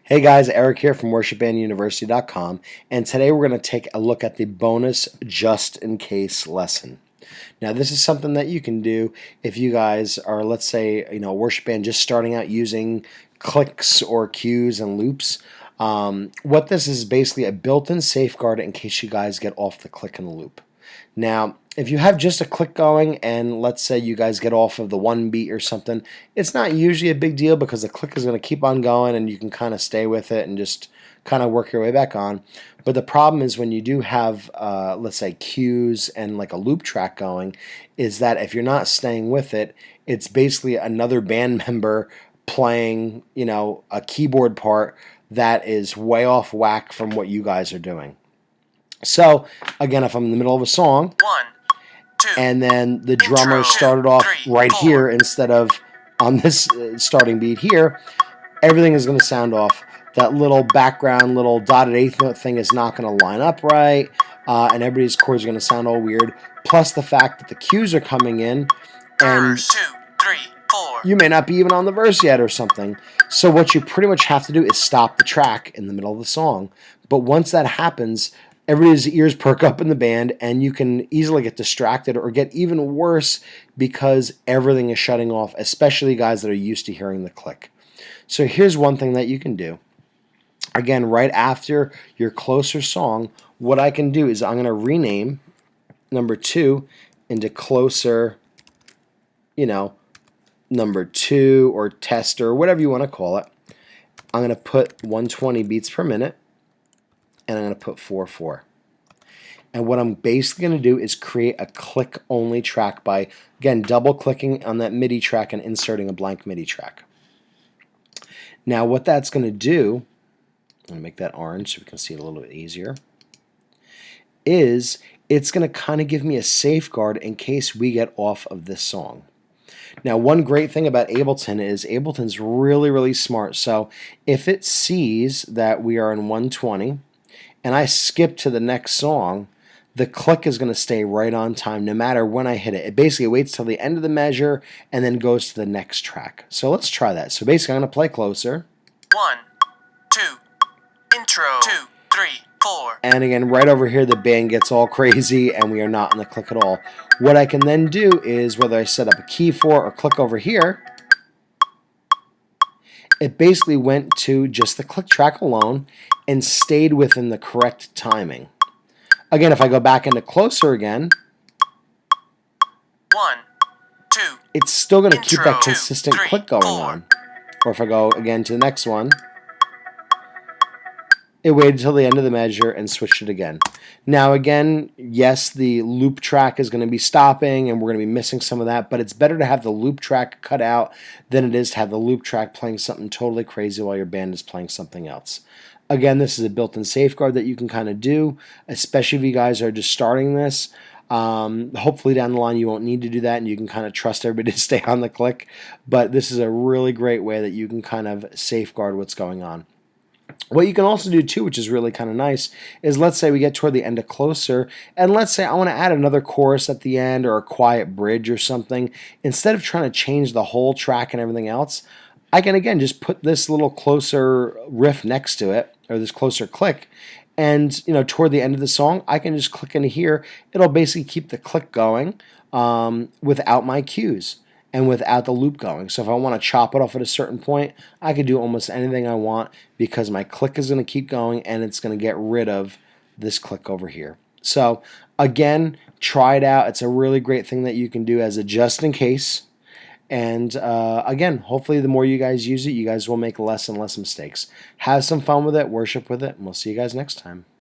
Hey guys, Eric here from worshipbanduniversity.com, and today we're going to take a look at the bonus just in case lesson. Now, this is something that you can do if you guys are, let's say, a worship band just starting out using clicks or cues and loops. What this is basically a built-in safeguard in case you guys get off the click and the loop. Now, if you have just a click going and let's say you guys get off of the one beat or something, it's not usually a big deal because the click is going to keep on going and you can kind of stay with it and just kind of work your way back on. But the problem is when you do have, let's say, cues and like a loop track going, is that if you're not staying with it, it's basically another band member playing, a keyboard part that is way off whack from what you guys are doing. So, again, if I'm in the middle of a song, and then the drummer started off right here instead of on this starting beat here, everything is going to sound off. That little background, little dotted eighth note thing is not going to line up right, and everybody's chords are going to sound all weird. Plus the fact that the cues are coming in, and you may not be even on the verse yet or something. So what you pretty much have to do is stop the track in the middle of the song. But once that happens, everybody's ears perk up in the band, and you can easily get distracted or get even worse because everything is shutting off, especially guys that are used to hearing the click. So here's one thing that you can do. Again, right after your closer song, what I can do is I'm going to rename number 2 into closer, number 2 or tester, whatever you want to call it. I'm going to put 120 beats per minute. And I'm going to put 4/4. And what I'm basically going to do is create a click-only track by, again, double-clicking on that MIDI track and inserting a blank MIDI track. Now, what that's going to do, I'm going to make that orange so we can see it a little bit easier, is it's going to kind of give me a safeguard in case we get off of this song. Now, one great thing about Ableton is Ableton's really, really smart. So if it sees that we are in 120, and I skip to the next song, the click is going to stay right on time no matter when I hit it. It basically waits till the end of the measure and then goes to the next track. So let's try that. So basically I'm going to play closer. 1, 2, intro, 2, 3, 4. And again, right over here the band gets all crazy and we are not on the click at all. What I can then do is, whether I set up a key for or click over here, it basically went to just the click track alone and stayed within the correct timing. Again, if I go back into closer again, 1, 2, it's still going to keep that intro, consistent 2, 3, click going 4. on. Or if I go again to the next one, it waited until the end of the measure and switched it again. Now again, yes, the loop track is going to be stopping and we're going to be missing some of that, but it's better to have the loop track cut out than it is to have the loop track playing something totally crazy while your band is playing something else. Again, this is a built-in safeguard that you can kind of do, especially if you guys are just starting this. Hopefully down the line you won't need to do that and you can kind of trust everybody to stay on the click, but this is a really great way that you can kind of safeguard what's going on. What you can also do too, which is really kind of nice, is let's say we get toward the end of closer, and let's say I want to add another chorus at the end or a quiet bridge or something. Instead of trying to change the whole track and everything else, I can again just put this little closer riff next to it, or this closer click, and toward the end of the song, I can just click into here. It'll basically keep the click going without my cues and without the loop going. So if I want to chop it off at a certain point, I can do almost anything I want because my click is going to keep going and it's going to get rid of this click over here. So again, try it out. It's a really great thing that you can do as a just in case. And again, hopefully the more you guys use it, you guys will make less and less mistakes. Have some fun with it, worship with it, and we'll see you guys next time.